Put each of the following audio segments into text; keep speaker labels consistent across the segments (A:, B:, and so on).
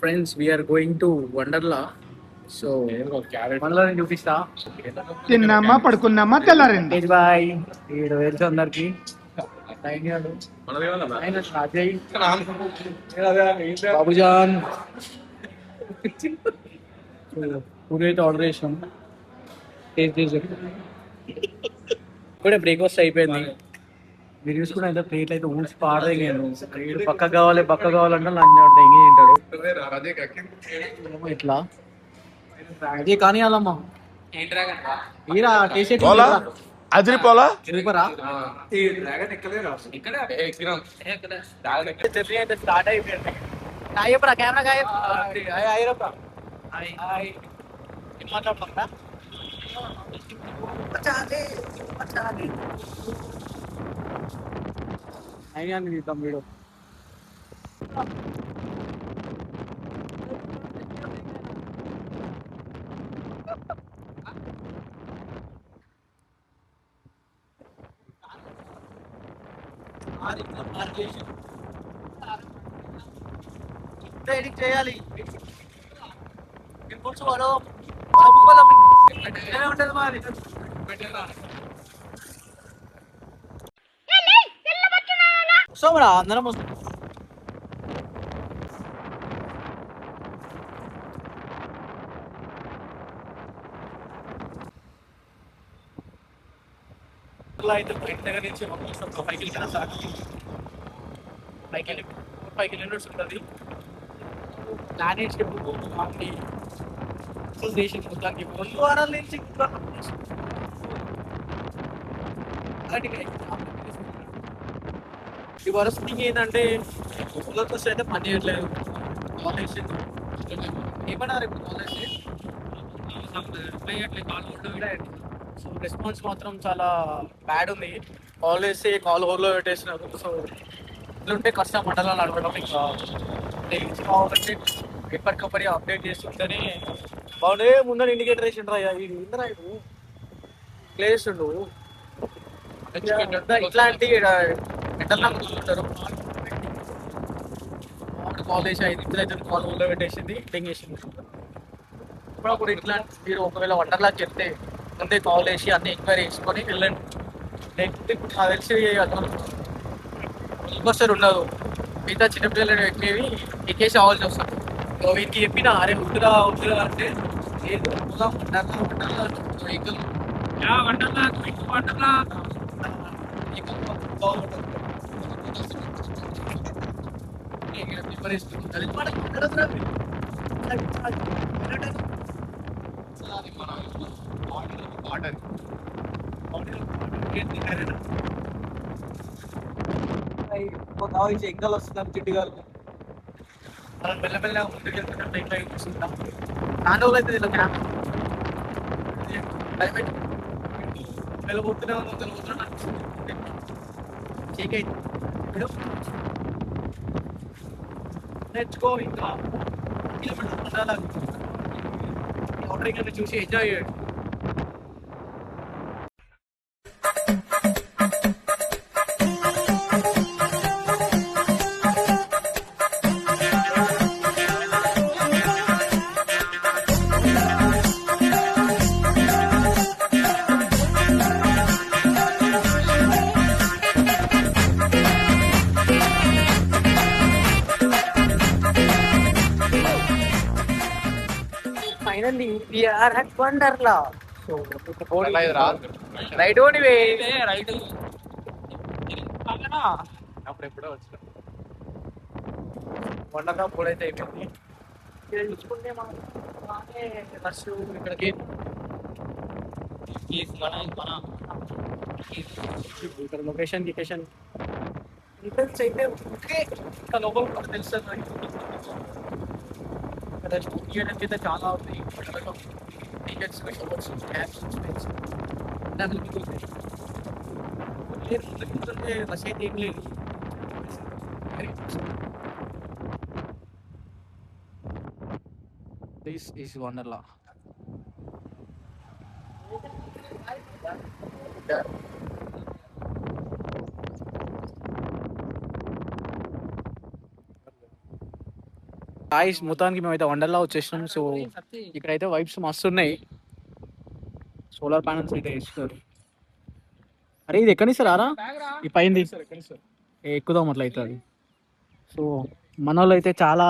A: Friends we are going to Wonderla. So Wonderla చూపిస్తా.
B: తిన్నామా పడుకున్నామా తెల్లారింది.
A: బాయ్ ఈడు తెలుసు అందరికి. బాబుజాన్ ఫుడ్ అయితే ఆర్డర్ చేసాం. టేస్ట్ చేసి ఇప్పుడే బ్రేక్ఫాస్ట్ అయిపోయింది. మీరు చూసుకుంటే అయితే ప్లేట్లు అయితే ఊసి పాడదగినాను. వీడు పక్క కావాలంటే లంచ్ దెంగి తింటాడు. ఇట్లా అదే కానీ అలామ్మా ఈరా టేస్ట్
C: అదిరిపోలా
A: సూపరా. జర్నీ అయితే స్టార్ట్ అయిపోయింది. అయ్యప్పరా కెమెరా అయ్యప్ప మాట్లాడుతున్నా అయినా తీద్దాం వీడు. ఎడిట్ చేయాలి. ఉంటుంది మరి వస్తామరా అందరం వస్తాం. అయితే బయట దగ్గర నుంచి ఒక 5 కిలోమీటర్స్ 5 కిలోమీటర్స్ ఉంటుంది. ప్లానెట్ దేశం మొత్తానికి 2 వారాల నుంచి ఈ వరస్ట్ థింగ్ ఏంటంటే ఊళ్ళకి అయితే పని చేయట్లేదు. కాలేజ్ ఏమన్నారు ఇప్పుడు కాలేజ్ సో రెస్పాన్స్ మాత్రం చాలా బ్యాడ్ ఉంది. కాల్ హోల్లో పెట్టేసినారు. సో ఇట్లుంటే కష్టం మండలాలు అడగడం. ఇంకా కావాలంటే ఎప్పటికప్పటి అప్డేట్ చేస్తుంటేనే బాగుండే. ముందర ఇండికేటర్ వేసిండ్రా వీడు ఇందరా ఇడు ప్లేస్ ఉండు ఇట్లాంటి ఎంటర్లా కూర్చుంటారు. కాలేజ్ 5 నిమిషాలు అయితే కాల్ హోల్లో పెట్టేసింది టింగ్ వేసింది. ఇప్పుడు ఇట్లాంటి మీరు ఒకవేళ వండర్లాకి చెప్తే ముందే కాల్ వేసి అన్ని ఎంక్వైరీ చేసుకొని వెళ్ళండి. నెక్స్ట్ ఇప్పుడు నాకు తెలిసి బస్టర్ ఉండదు. మిగతా చిన్నపిల్లలు ఎక్కేవి ఎక్కేసి అవ్వాల్సి వస్తుంది. వీరికి చెప్పిన అరే ఉంటురా అంటే లేదు ఎంకలు వస్తున్నాం చిట్టుగారు మనం మెల్లమెల్లగా ముందుకెళ్తున్నట్టు ఇంకా చూస్తుంటాం. నాన్న వాళ్ళు అయితే ఇలా క్యాంప్ వెళ్ళబోతున్నా చేక్ అయితే నేర్చుకో. ఇంకా కిలోమీటర్ చూసి ఎంజాయ్ చేయండి. Finally, we are at Wonderla. So, right on way. Right. అప్పుడెప్పుడో వచ్చిన వండర్లా పోడైతే అయిపోయింది. ఇక్కడ చూసుకుంటే మనం బాగానే రష్ ఇక్కడికి ఇక్కడ లొకేషన్ డీటెయిల్స్ అయితే ఓకే. ఇంకా లోపల తెలుస్తుంది. చేయడానికి అయితే చాలా ఉంది. టికెట్స్ రష్ అయితే ఏం లేదు. This is Wonderla. గాయ్స్ మొత్తానికి మేమైతే వండర్లా వచ్చేసినాం. సో ఇక్కడైతే వైబ్స్ మస్తు ఉన్నాయి. సోలార్ ప్యానల్స్ అయితే వేస్తున్నారు. అరే ఇది ఎక్కడి నుంచి రారా ఈ పైంది ఎక్కుదాం అట్లా అవుతుంది. సో మన వాళ్ళు అయితే చాలా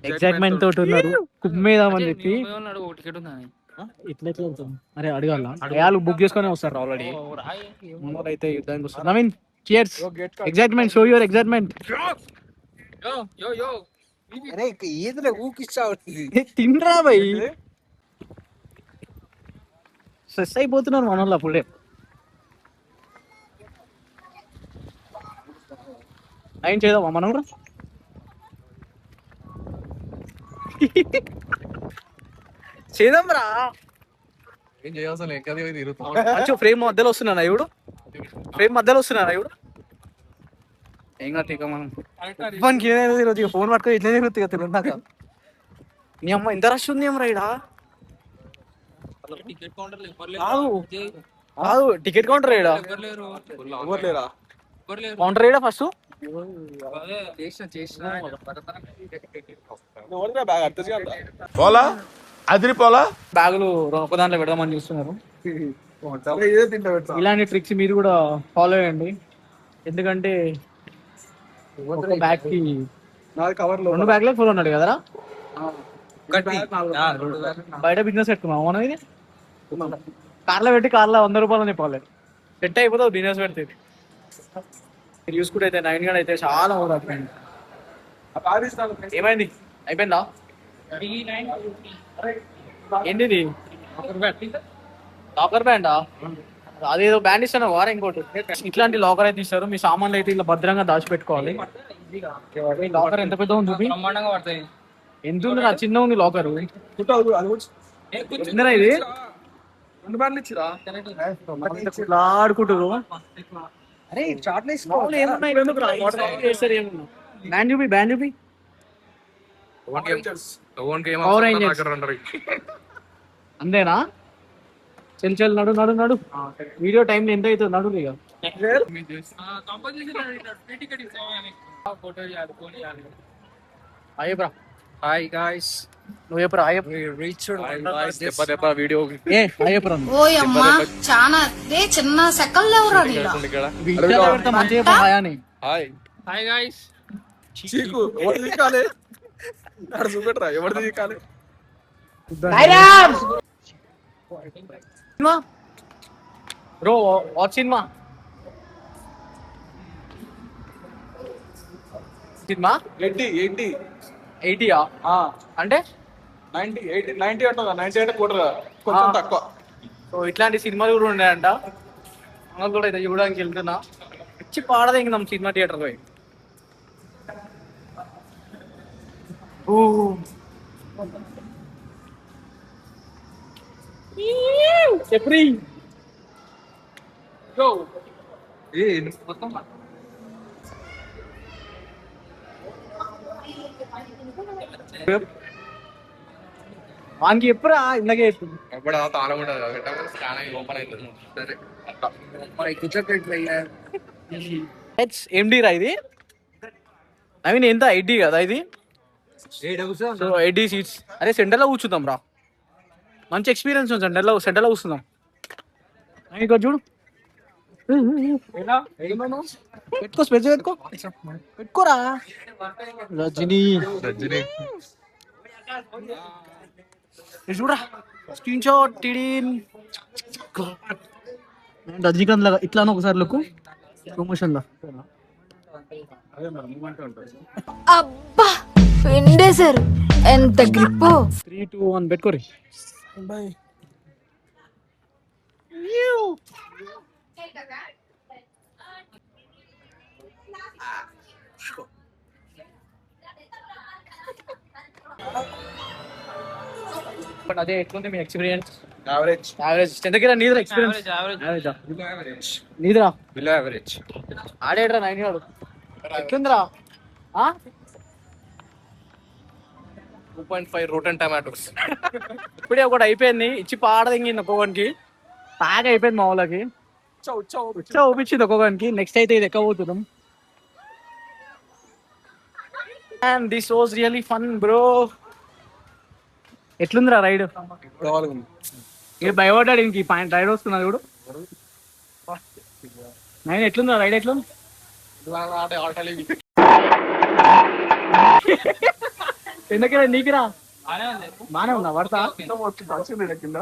A: ఎక్సైట్మెంట్ తోటి ఉన్నారు కుమ్మేదామని చెప్పి. ఇట్లా ఎట్లా వెళ్తాం అరే అడగాల అడగాలు బుక్ చేసుకొని వస్తారు ఆల్రెడీ. మన వాళ్ళు అయితే యుద్ధానికి వస్తారు. Naveen cheers. Excitement, show your excitement. తినరా భయ్, స్ట్రెస్ అయిపోతున్నారు మన వాళ్ళు అప్పుడే. ఏం చేద్దామా మనం కూడా? చేద్దాం రా.
C: ఏం చేయాల్సిన
A: మంచిగా ఫ్రేమ్ మధ్యలో వస్తున్నానా ఇప్పుడు? ఫ్రేమ్ మధ్యలో వస్తున్నానా ఇప్పుడు? ఏం కాదు ఇక మనం ఇవ్వడానికి ఏదైనా తిరగదు. ఇక ఫోన్ పట్టుకొని ఇట్లా తిరుగుతుంది ఇక తిరుగుతాక. నీ అమ్మ ఎంత రష్ ఉంది ఏమరా ఇడా? కాదు టికెట్ కౌంటర్ ఏడా? కౌంటర్ ఏడా ఫస్ట్?
C: పోలా అదిరిపోలా
A: బ్యాగులు ఒక దాంట్లో పెడదామని చూస్తున్నారు. ఇలాంటి ట్రిక్స్ మీరు కూడా ఫాలో అయ్యండి. ఎందుకంటే ఒక బ్యాగ్ కి 2 బ్యాగ్లే ఫుల్ ఉన్నాడు కదరా. బయట బిజినెస్ పెట్టుకున్నాం మనం. ఇది కార్లో పెట్టి కార్లో 100 రూపాయలు చెప్పాలి. సెట్ అయిపోతుంది బిజినెస్ పెడితే. మీరు చూసుకుంటే అయితే 9 గంట అయితే చాలా అవుతుంది. ఏమైంది అయిపోయిందా? ఏంటిది లాకర్ బ్యాండా? అదేదో బ్యాండ్ ఇస్తాను వారా ఇంకోటి. ఇట్లాంటి లాకర్ అయితే ఇస్తారు. మీ సామాన్లు అయితే ఇలా భద్రంగా దాచిపెట్టుకోవాలి. లాకర్ ఎంత పెద్ద ఉంది చూపి. ఎంత ఉంది నా చిన్న ఉంది లాకర్. చిన్నరా ఇది? ఆడుకుంటారు. బ్యాండ్ చూపి, బ్యాండ్ చూపి. అంతేనా? చెల్ చెల్ నడు నడు నడు. వీడియో టైం ఎంత అవుతుంది? నడు ఇక. అయ్యప్రా హాయ్ గాయ్స్. నువ్వు చెప్పరా వీడియో
D: ఓయమ్మా చాలా చిన్న సెకండ్ లేవరా
A: మంచిగా హాయ్ అని.
C: Hi guys. చీకు ఎవరు దిగాలి? అక్కడ చూపెట్టరా ఎవరు దిగాలి?
A: Bro watch cinema. సినిమా 80 అంటే
C: 90 అంటుందా? 90 అంటే కూడరా కొంచెం తక్కువ.
A: సో ఇట్లాంటి సినిమాలు కూడా ఉన్నాయంట. మనం కూడా అయితే చూడడానికి వెళ్తున్నా. పిచ్చి పాడదే ఇంక ನಮ್ಮ సినిమా థియేటర్ పోయి. చెప్పరి వానికి ఎప్పుడా ఇందాకే చెప్పింది.
C: ఎప్పుడు తాళం ఉండదు స్కాన్ అయ్యి ఓపెన్ అవుతుంది.
A: ఏంటి రా ఇది? నవీన్ ఎంత 80 కదా ఇది? So 80 seats. అరే సెంటర్లో కూర్చుందాం రా. మంచి ఎక్స్పీరియన్స్ ఉంది. సెంటర్లో కూర్చుందాం. ఇక్కడ చూడు పెట్టుకో, స్పెచ్ పెట్టుకోరా. రజనీ చూడరా స్క్రీన్ షాట్. రజనీకాంత్ లాగా ఇట్లా ఒకసారి లుక్ ప్రమోషన్ లా.
D: అబ్బా పిండేశారు, ఎంత గ్రిప్.
A: 3, 2, 1 పెట్టుకోరి. అదే ఎట్లుంది మీ ఎక్స్పీరియన్స్? యావరేజ్. దగ్గర నీదిరా ఎక్స్పీరియన్స్? నీదిరా
C: బిలో యావరేజ్.
A: ఆడేడ్రా 9 గాడు ఎట్లుందిరా?
C: 2.5 రోటన్ టమాటోస్.
A: ఇప్పుడే ఒకటి అయిపోయింది. ఇచ్చి పాడదింగింది ఒక్కొక్కనికి. బాగా అయిపోయింది మా వాళ్ళకి. ఊపించింది ఒక్కొక్కనికి. నెక్స్ట్ అయితే ఇది ఎక్కబోతున్నాం. And this was really fun bro. ఎట్లుందిరా రైడ్? ఏ భయపడ్డాడు ఇంక ఈ పాయింట్ రైడ్ వస్తున్నాడు చూడు. నేను ఎట్లుందిరా రైడ్? ఎట్లుంది? ఎందుకు నీకురా బానే ఉందా? పడతా కింద.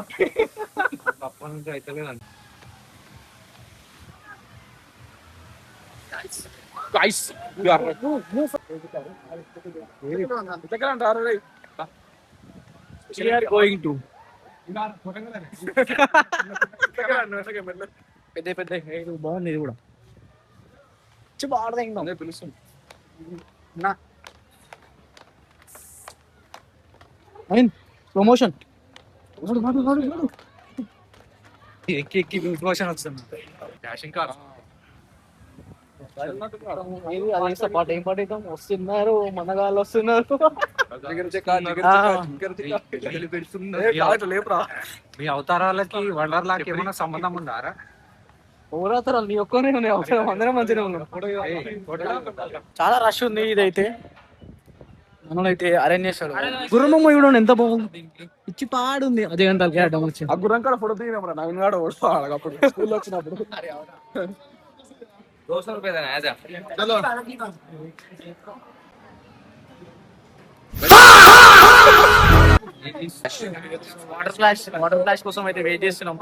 A: గోయింగ్ టు పెద్ద పెద్ద బాగుంది ఇది కూడా. బాగా పిలుస్తుంది ప్రమోషన్. ఎక్కి ప్రమోషన్ వస్తుంది. పాట ఏం పాట ఇద్దాం? వస్తున్నారు మనగాళ్ళు వస్తున్నారు.
C: మీ అవతారాలకి వండర్లాకి ఏమైనా సంబంధం ఉందారా?
A: ఓరాతరాలు నీ ఒక్కనే ఉన్నాయి, అవసరం అందరం మంచిగా ఉన్నాం. చాలా రష్ ఉంది. ఇదైతే మనలో అయితే అరేంజ్ చేస్తాడు. గుర్రమ్మ కూడా ఎంత బాగుంది, ఇచ్చి పాడుంది. అదే గంటలకి వచ్చి
C: ఆ గుర్రం కాడ ఫోటో దిగినా నవీన్ గాడు అప్పుడు స్కూల్లో వచ్చినప్పుడు.
A: వాటర్ ఫ్లాష్ కోసం అయితే వెయిట్ చేస్తున్నాం.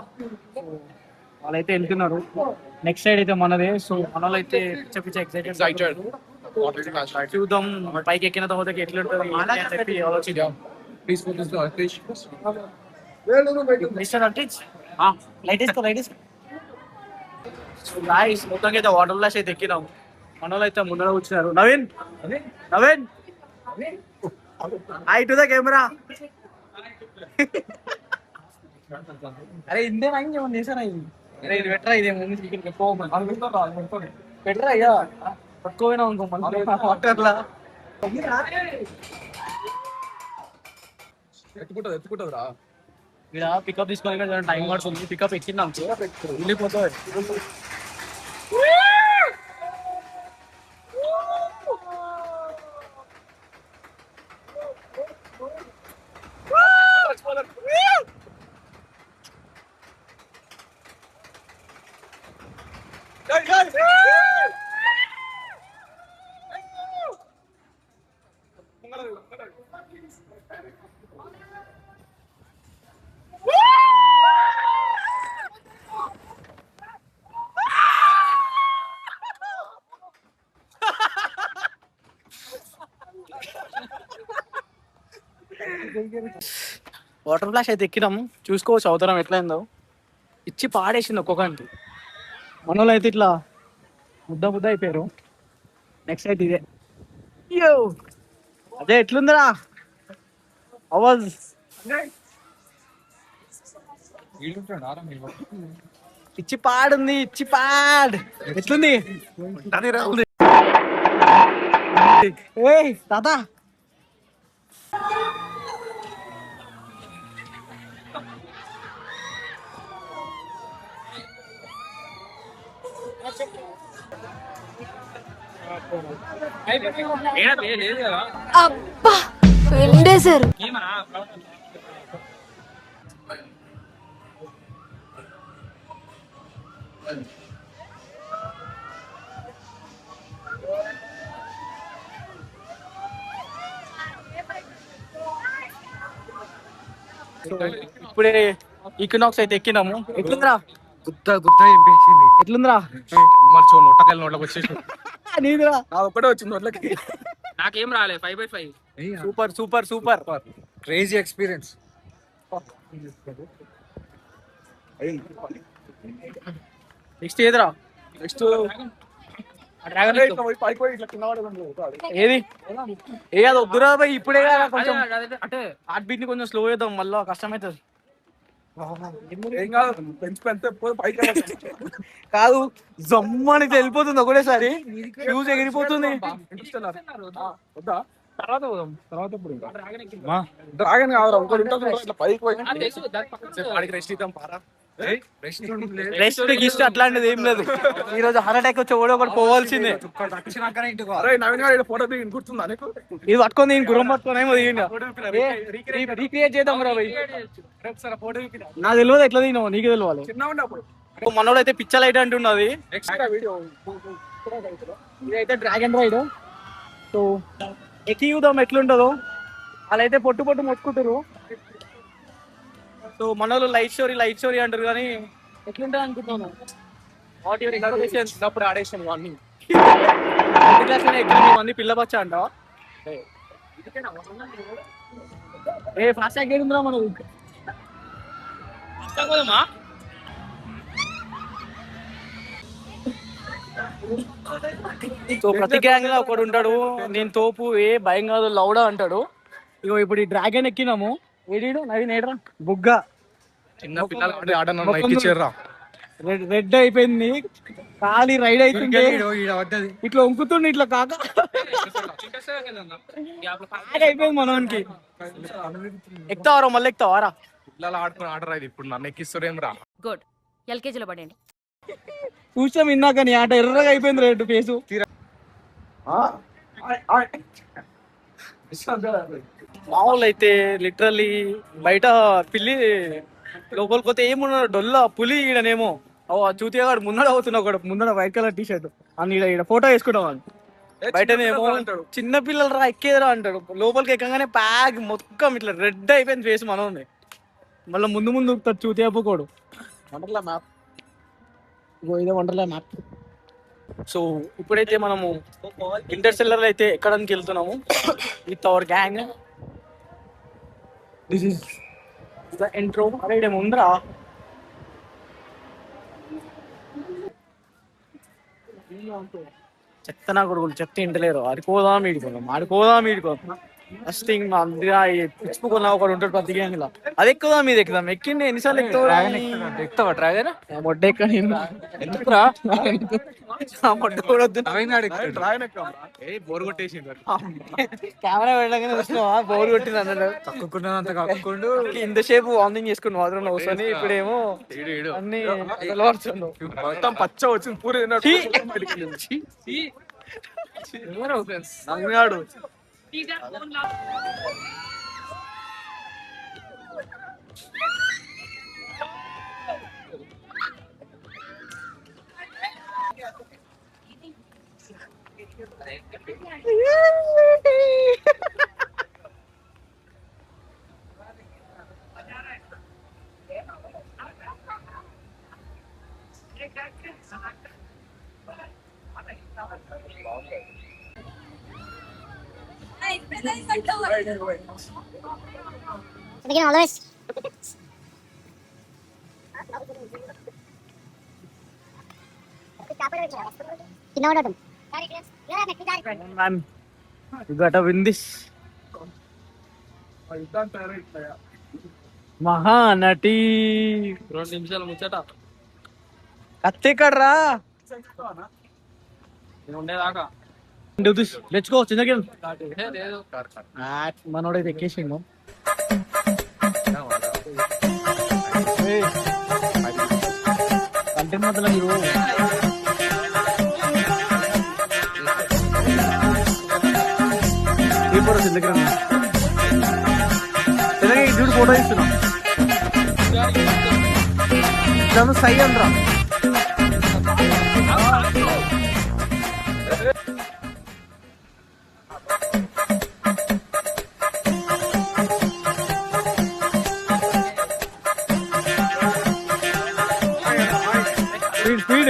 A: వాళ్ళైతే వెళ్తున్నారు. నెక్స్ట్ సైడ్ అయితే మనదే. సో మనలో అయితే పిచ్చ ఎక్సైటెడ్. చూద్దాం పైకి ఎక్కిన తర్వాత ఎట్లుంటుంది అని చెప్పి ఆలోచిద్దాం. మిస్టర్ అట్టిచ్ లైట్ ఇస్తా. మొత్తంగా అయితే వాటర్ ఫ్లాష్ అయితే ఎక్కినాం. మనలో అయితే ముందర వచ్చినారు. Naveen I to the camera. అరే ఇందే నాయన ఏమన్నా చేశారా? ఇది ఇది పెట్టరా, ఇదే ముందు పెట్టరా అయ్యా. పట్టుకోపోయినా అనుకో మళ్ళీ వాటర్లా.
C: ఎత్తుకుంటది రా.
A: ఇక్కడ పికప్ తీసుకొని టైం పడుతుంది. పికప్ ఎక్కిందాం వెళ్ళిపోతుంది. వాటర్ ఫ్లాష్ అయితే ఎక్కినాం. చూసుకోవచ్చు అవతరం ఎట్లయిందో. ఇచ్చి పాడేసింది ఒక్కొక్కరికి. మనలో అయితే ఇట్లా ముద్ద అయిపోయారు. నెక్స్ట్ అయితే ఇదే. అదే ఎట్లుందిరా అవాజ్? ఇచ్చి పాడుంది. ఇచ్చి పాడ్ ఎట్లుంది? ఏయ్ తాత
D: అబ్బా పిండేశారు.
A: ఇప్పుడే ఈక్వినాక్స్ అయితే ఎక్కినాము. ఎట్లుందిరా?
C: గుత్త ఎంపేసింది.
A: ఎట్లుందిరా?
C: మర్చి నొట్టకాయలు నోట్లోకి వచ్చేసి
A: నీదిరా?
C: నాకు ఒక్కటే వచ్చింది నోట్లకి.
E: నాకేం రాలే 5/5.
A: Super
C: crazy experience.
A: నెక్స్ట్ ఏదిరా?
C: నెక్స్ట్
A: ఏది ఏ అది వద్దురా భయ్. ఇప్పుడే కొంచెం హార్ట్ బీట్ ని కొంచెం స్లో చేద్దాం, మళ్ళీ కష్టమవుతుంది. కాదు జమ్మని వెళ్ళిపోతుంది ఒకటేసారి. ఫ్యూజ్ ఎగిరిపోతుంది.
C: తర్వాత డ్రాగన్ కావాలి పైకి రెస్ట్ ఇద్దాం పారా.
A: రెస్ట్ గిస్ట్ అట్లాంటిది ఏం లేదు. ఈ రోజు హార్ట్ అటాక్ వచ్చి ఓడో ఒకటి పోవాల్సిందే.
C: అరే నవీన్ గారు ఫోటో దిగి గుర్తుందా నీకు?
A: ఇది పట్టుకొని నేను గుర్రం పట్టుకొని ఏమో రీక్రియేట్ చేద్దాం రా భయ్. నాకు తెలియదు ఎట్లా తిన్నావు, నీకు తెలియాలి.
C: చిన్న ఉన్నప్పుడు
A: మనోడు అయితే పిచ్చ లైట్ అంటున్నది.
C: నెక్స్ట్ వీడియో
A: ఇదైతే డ్రాగన్ రైడ్. సో ఎక్కి చూద్దాం ఎట్లుంటుందో. అలా అయితే పొట్టు పొట్టు మొట్టుకుంటారు. సో మనోళ్ళు లైట్ స్టోరీ అంటారు కానీ ఎట్లుంటుంది అనుకుంటున్నాను. What your expectations?
C: చిన్నప్పుడు ఆడేసాను వాడిని.
A: మంది పిల్ల బచ్చ అంట. ఏ ఫాస్ట్ ట్యాగ్ ఉందా మనం? సో ప్రతి గ్యాంగ్ లో ఒకడు ఉంటాడు, నేను తోపు భయం కాదు లౌడా అంటాడు. ఇగో ఇప్పుడు ఈ డ్రాగన్ ఎక్కినాము. ఏడీడు నవీన్ ఏడ్రా బుగ్గ
C: చిన్న పిల్లలు ఆడను ఎక్కిచ్చారా.
A: రెడ్ అయిపోయింది, ఖాళీ రైడ్ అవుతుంది. ఇట్లా వంకుతుండే ఇట్లా కాక అయిపోయింది మనోనికి. ఎక్కుతావారా మళ్ళీ ఎక్కుతావారా?
C: పిల్లలు ఆడుకుని ఆడరా ఇది ఇప్పుడు నన్ను ఎక్కిస్తారేం రా.
D: గుడ్, ఎల్కేజీలో పడండి.
A: చూసాం ఇందాక నీ ఆట ఎర్రగా అయిపోయింది రెడ్ ఫేసు. మామూలు అయితే లిటరల్లీ బయట పిల్లి లోపలికి పోతే ఏమున్నాడు డొల్ల పులి. ఈడనేమో చూతిగాడు ముందడ అవుతున్నావు, ఒకడు ముందడ వైట్ కలర్ టీ షర్ట్ అని ఈడ ఫోటో వేసుకుంటాం అని. బయటనేమో చిన్న పిల్లలు రా ఎక్కేదిరా అంటాడు. లోపలికి ఎక్కగానే ప్యాక్ మొత్తం ఇట్లా రెడ్ అయిపోయింది ఫేస్ మనోని. మళ్ళీ ముందు చూతి అయిపోకోడు. వండర్లా మ్యాప్, ఇదే వండర్లా మ్యాప్. సో ఇప్పుడైతే మనము ఇంటర్స్టెల్లర్ అయితే ఎక్కడానికి వెళ్తున్నాము with our gang. This is the intro. అరే ఇడే ముందరా చెత్తనా కొడుకులు చెత్త ఇంటలేరు. ఆడుకోదాం ఈడుకోదాం ఫస్ట్ థింగ్ మా అందరిగా పిచ్చుకున్నా ఒకడు ఉంటాడు ప్రతి గ్యాంగ్ లో. అది ఎక్కుదాం ఇది ఎక్కుదాం. ఎక్కిండి ఎన్నిసార్లు ఎక్కుతావా డ్రాగన్? మొడ్డ ఎక్కడి ఎందుకురా మొడ్డ కూడా వద్దు.
C: బోర్ కొట్టేసి
A: కెమెరా వెళ్ళగానే వచ్చినావా బోర్ కొట్టింది అన్నాడు.
C: కక్కుకున్నంత కక్కుండు
A: ఇంతసేపు వార్నింగ్ చేసుకుని మాత్రం కూర్చొని ఇప్పుడేమో అన్ని
C: మొత్తం పచ్చ వచ్చింది puri
A: నవ్వినాడు.
F: Again, all this.
A: You gotta win this. Mahanati 2 నిమిషాలు ముచ్చట. కత్తెక్కడ్రా ఉండేదాకా. లెట్స్ గో చిన్న గేమ్. మనోడైతే ఎక్కేసిండు. కంటెంట్ మధ్యలో మీరు చూడు ఫోటో ఇస్తున్నా సై అంటారా. స్పీడ్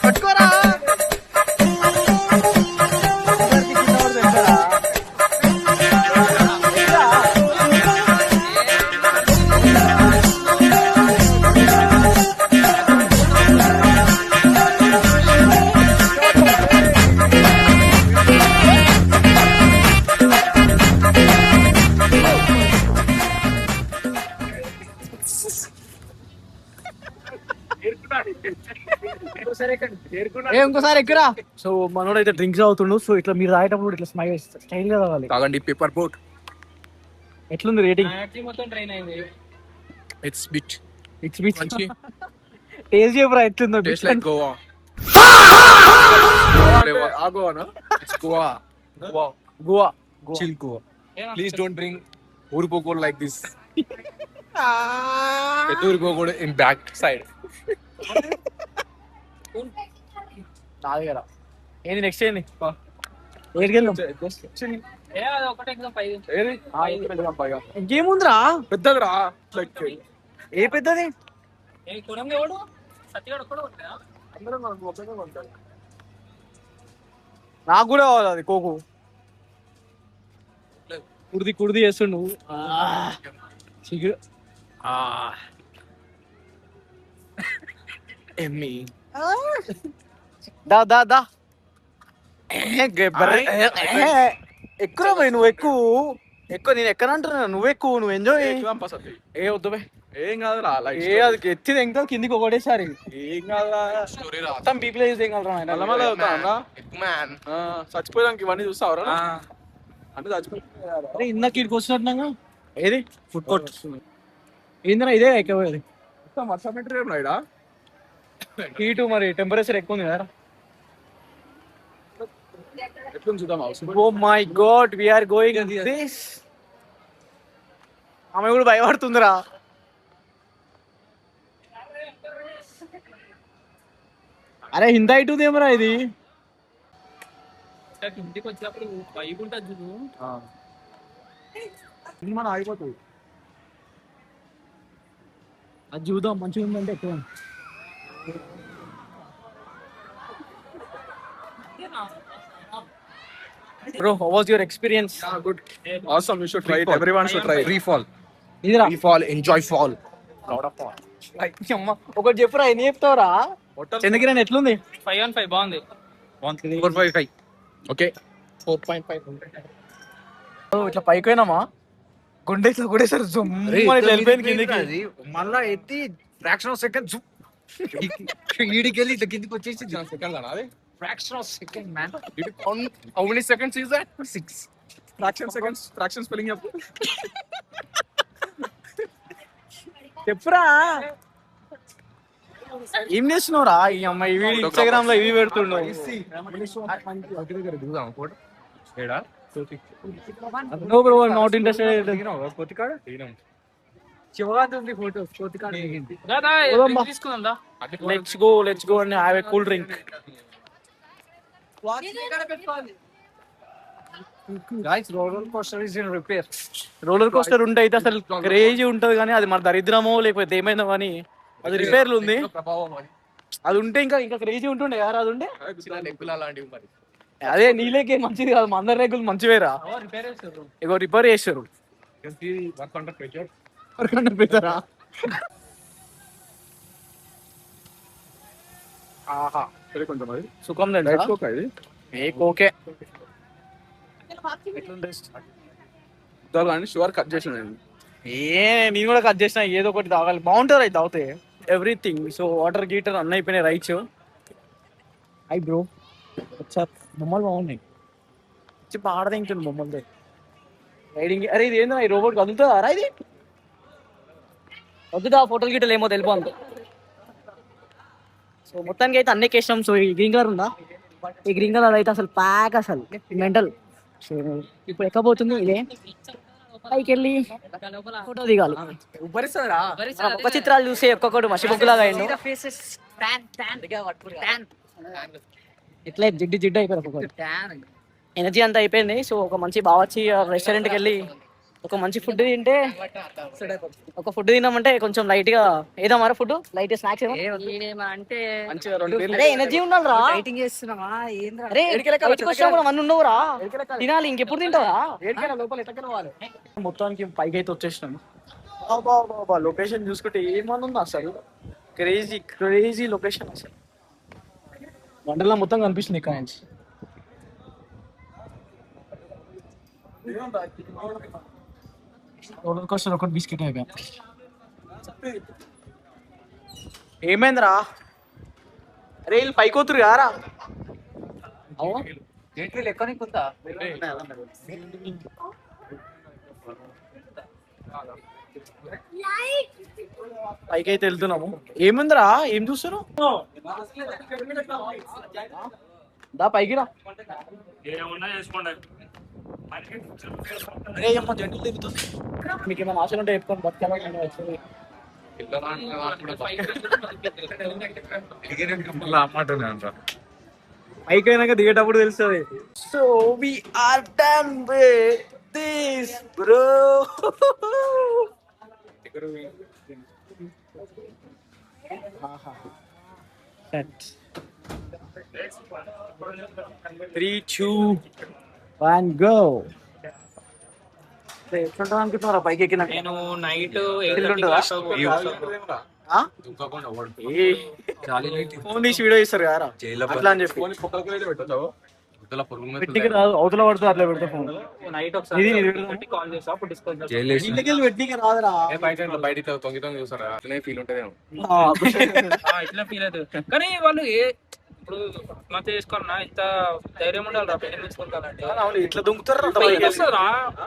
A: పట్టుకోరా. ఇంకోసారి ఎక్కరా. సో మనోడు అయితే డ్రింక్స్ అవుతుండు. సో ఇట్లా మీరు తాగేటప్పుడు ఇట్లా స్టైల్ గా తాగాలి.
C: తాగండి పేపర్ బోట్.
A: ఎట్లుంది రేటింగ్?
E: మొత్తం ట్రైన్ అయింది.
C: It's bit
A: it's beach taste చేయరా ఎట్లుందో.
C: Taste like Goa. ఆ గోవానా? It's Goa.
A: Goa
C: chill Goa. Please don't drink ఊరుకోకూడదు లైక్ దిస్. ఊరుకోకూడదు ఇన్ బ్యాక్ సైడ్.
A: తాగరా. ఏంది నెక్స్ట్ ఏంది? ఏడికి వెళ్దాం?
E: ఒకటే ఎగ్జామ్ 5.
A: ఇంకేముందిరా
C: పెద్దదిరా.
A: ఏ పెద్దది?
E: కొనంగా ఎవడు సత్యగాడు ఒక్కడే ఉంటాయా?
A: నాకు కూడా కావాలి అది కోకు. కుర్ది చేస్తుండు నువ్వు. చిగురు
C: ఎమ్మి.
A: దా దా దా ఎక్కువ పోయి నువ్వు ఎక్కువ నేను ఎక్కనంటున్నా. నువ్వు ఎక్కువ నువ్వు ఎంజాయ్. ఏ వద్దు బే.
C: ఏం కాదురా.
A: ఏ అది ఎత్తిది ఇంకా కిందికి ఒకటేసారి.
C: ఏం కాదురా.
A: మొత్తం పీపుల్ ఏం కలరా.
C: చచ్చిపోయానికి ఇవన్నీ చూస్తావరా అంటే చచ్చిపోయి
A: అరే ఇందాక ఇక్కడికి వచ్చినట్టున్నాగా. ఏది ఫుడ్ కోర్ట్ ఏందిరా ఇదే ఎక్కువ.
C: వర్షం పెట్టరేం నాయుడా.
A: హీటు మరి టెంపరేచర్ ఎక్కువ ఉంది కదా.
C: ఎట్లా చూద్దాం అవసరం.
A: Oh my god we are going this. ఆమె కూడా భయపడుతుందిరా. అరే హిందా ఇటు ఏమరా ఇది.
E: ఇంటికి వచ్చినప్పుడు వైబ్ ఉంటుంది చూడు.
A: ఇది మనం ఆగిపోతుంది. అది చూద్దాం మంచిగా ఉందంటే ఎక్కువ. Bro, how was your experience?
C: Good. Awesome. You should try it. Everyone should try it. Free fall.
A: ఇదిరా
C: Free fall. Enjoy fall. Lot of fall.
A: అమ్మ ఒకటి చెప్పురా. ఎన్ని చెప్తావురా? చంద్రకిరణ్ ఎట్లుంది?
E: 5 on 5 బాగుంది.
C: 4.5. Okay. 4.5.
A: ఇట్లా పైకి పోయినామా గుండె ఇట్లా కూడా సార్ వెళ్ళిపోయింది కిందకి.
B: మళ్ళా ఎత్తి ఫ్రాక్షన్ ఆఫ్ సెకండ్ ఈడికెళ్ళి ఇట్లా కిందికి వచ్చేసి
C: Second lana, ade?
B: Fraction of second man.
C: Did you count how many seconds is that? 6. Fraction seconds. Fraction spelling up.
A: చెప్పురా. ఏం చేస్తున్నావురా? ఈ అమ్మాయి ఇన్స్టాగ్రామ్ లో ఇవి పెడుతున్నావు. No bro not interested.
B: శివగాంత్ ఉంది ఫోటో కోతికాడ దిగింది.
E: దాదా
A: పోదామా?
E: తీసుకుందాం దా.
A: Let's go and have a cool drink.
B: Guys, roller coaster is in repair.
A: Roller coaster ఉంటే అయితే అసలు క్రేజీ ఉంటది కానీ అది మన దరిద్రమో లేకపోతే ఏమైందో కానీ అది రిపేర్లు ఉంది. అది ఉంటే ఇంకా క్రేజీ ఉంటుండే కదా. అది ఉంటే అదే నీళ్ళకే మంచిది కాదు. మా అందరి రేకులు మంచివేరా. ఇగో రిపేర్ చేస్తారు.
C: ఆహా. సరే కొంచెం అది.
A: సుఖం
C: Diet
A: తెలుసా?
C: Coke ఇది.
A: ఏ కోకే
C: కానీ షుగర్ కట్ చేసాను.
A: నేను కూడా కట్ చేసిన. ఏదో ఒకటి తాగాలి. బాగుంటుంది అయితే తాగితే ఎవ్రీథింగ్. సో వాటర్ గీటర్ అన్నీ అయిపోయినాయి. రైట్స్ ఐ బ్రో సార్ బొమ్మలు బాగున్నాయి. చెప్పి ఆడదింటుంది బొమ్మలతో రైడింగ్. అరే ఇది ఏందో ఈ రోబోట్ కదులుతుందా రా ఇది? వద్దుదా ఫోటోలు గిట్టలు ఏమో తెలిపి. సో మొత్తానికి అయితే అన్ని ఎక్కేసినాం. సో ఈ గ్రీన్ కలర్ ఉందా? ఈ గ్రీన్ కలర్ అయితే అసలు ప్యాక్ అసలు మెంటల్. సో ఇప్పుడు ఎక్కబోతుంది ఇదే. పైకి వెళ్ళి ఫోటో దిగాలి. ఒక్క చిత్రాలు చూసి ఒక్కొక్కడు మసిబొగ్గులాగా అయిండు. ఇట్లా జిడ్డు అయిపోయారు ఒక్కొక్కరు. ఎనర్జీ అంతా అయిపోయింది. సో ఒక మంచి బావచ్చి రెస్టారెంట్కి వెళ్ళి ఒక మంచి ఫుడ్ తింటే ఒక ఫుడ్ తిన్నామంటే కొంచెం లైట్ గా ఏదో మరి ఫుడ్ లైట్ స్నాక్స్
E: అంటే
A: మంచిగా ఎనర్జీ ఉండాలి రా. అరే బయటకు వచ్చినప్పుడు మన ఉండవురా. తినాలి. ఇంకెప్పుడు తింటావా? మొత్తానికి పైకి అయితే వచ్చేసినాము. లొకేషన్ చూసుకుంటే ఏమన్నా ఉందా అసలు. క్రేజీ లొకేషన్ అసలు. వండర్లా మొత్తం కనిపిస్తుంది ఇక్కడ నుంచి. రోలర్ కోస్టర్ ఒకటి బిస్కెట్ అయిపోయా. ఏమైందిరా? అరే వీళ్ళు పైకి వతురు కారా పైకి అయితే వెళ్తున్నాము. ఏముందిరా ఏం చూస్తారు? దా పైకి రా. అరే అమ్మ జంతువులు తిరుగుతుంది. మీకు ఏమైనా ఆశలు ఉంటే చెప్తాను. బతుకాలని వచ్చింది. పైకి అయినాక దిగేటప్పుడు తెలుస్తుంది. So we are done with this bro. Set. 3, 2, 1 go. ఎట్లుంటుంది అనుకుంటున్నారా పైకి ఎక్కినా?
E: నేను నైట్
A: ఫోన్ తీసి వీడియో ఇస్తారు కదా అట్లా అని చెప్పి పెట్టికి రాదు. అవతల పడుతుంది అట్లా పెడితే ఫోన్
E: నైట్
A: ఇది
E: కాల్ చేస్తా అప్పుడు డిస్కస్
A: ఇంటికి పెట్టికి రాదురా.
E: ఇట్లా ఫీల్ అవుతుంది. కానీ వాళ్ళు ఇప్పుడు మత చేసుకోవాలన్నా ఇంత ధైర్యం ఉండాలి పెయిన్ తీసుకోవాలంటే.
A: అవును ఇట్లా దుంకుతారు.
E: పెయిన్ వస్తుందా?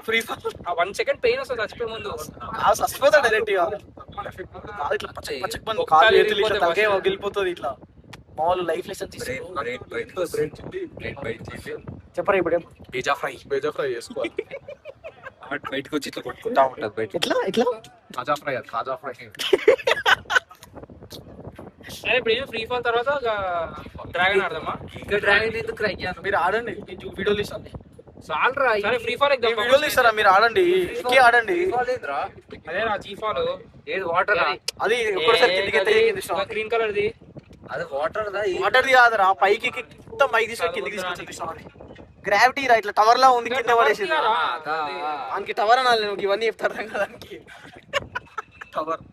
A: ఫ్రీ
E: 1 సెకండ్ పెయిన్ వస్తుంది చచ్చిపోయే ముందు.
A: చచ్చిపోతా డైరెక్ట్ గా. ఇట్లా పచ్చక్ బంద్ కాలు చేతులు ఇట్లా తలకే వెళ్ళిపోతుంది. ఇట్లా మామూలు లైఫ్ లెసన్ చెప్పరా ఇప్పుడు
C: బేజా ఫ్రై చేసుకోవాలి. బయటకు వచ్చి ఇట్లా కొట్టుకుంటా ఉంటుంది బయట.
A: ఎట్లా ఇట్లా
C: ఖాజా ఫ్రై
E: అరే ఇప్పుడు ఏం ఫ్రీ ఫాల్ తర్వాత డ్రాగన్ ఆడదామా?
C: ఇంకా డ్రాగన్ ఎందుకు అయ్యాను?
A: మీరు ఆడండి. వీడియోలు ఇస్తాను.
E: చాలరా సరే ఫ్రీ ఫాల్
A: వీడియోలు ఇస్తారా? మీరు ఆడండి. ఎక్కి ఆడండి.
E: అదే నా జీ ఫాల్
C: ఏది వాటర్
A: అది ఒక్కసారి కిందికి
E: గ్రీన్ కలర్ ది.
C: అది వాటర్
A: వాటర్ది కాదురా. పైకి మొత్తం పైకి తీసుకొని కిందికి తీసుకొచ్చి గ్రావిటీ రా. ఇట్లా టవర్ లా ఉంది. కింద పడేసింది. దానికి టవర్ అనాలి. నువ్వు ఇవన్నీ చెప్తారు కదా దానికి టవర్.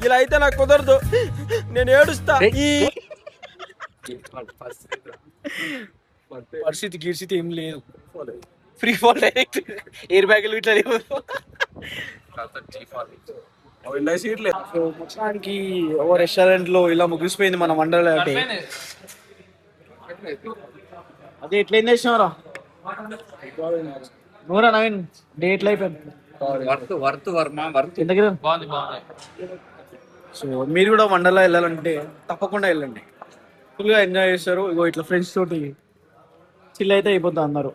A: ఇలా అయితే నాకు కుదరదు. నేను ఏడుస్తా. పరిస్థితి గిరిస్థితి ఏం లేదు. ఫ్రీ ఫాల్ డైరెక్ట్ ఎయిర్ బ్యాగులు ఇట్లా లేవు. మొత్తానికి ఓ రెస్టారెంట్ లో ఇలా ముగిసిపోయింది మన మండలి. అంటే అదే ఎట్లా ఏం చేసినారా నూరా నవీన్? డే ఎట్లా అయిపోయింది? సో మీరు కూడా వండర్లా వెళ్ళాలంటే తప్పకుండా వెళ్ళండి. ఫుల్గా ఎంజాయ్ చేస్తారు. ఇగో ఇట్లా ఫ్రెండ్స్ తోటి చిల్ అయితే అయిపోతుంది అందరూ.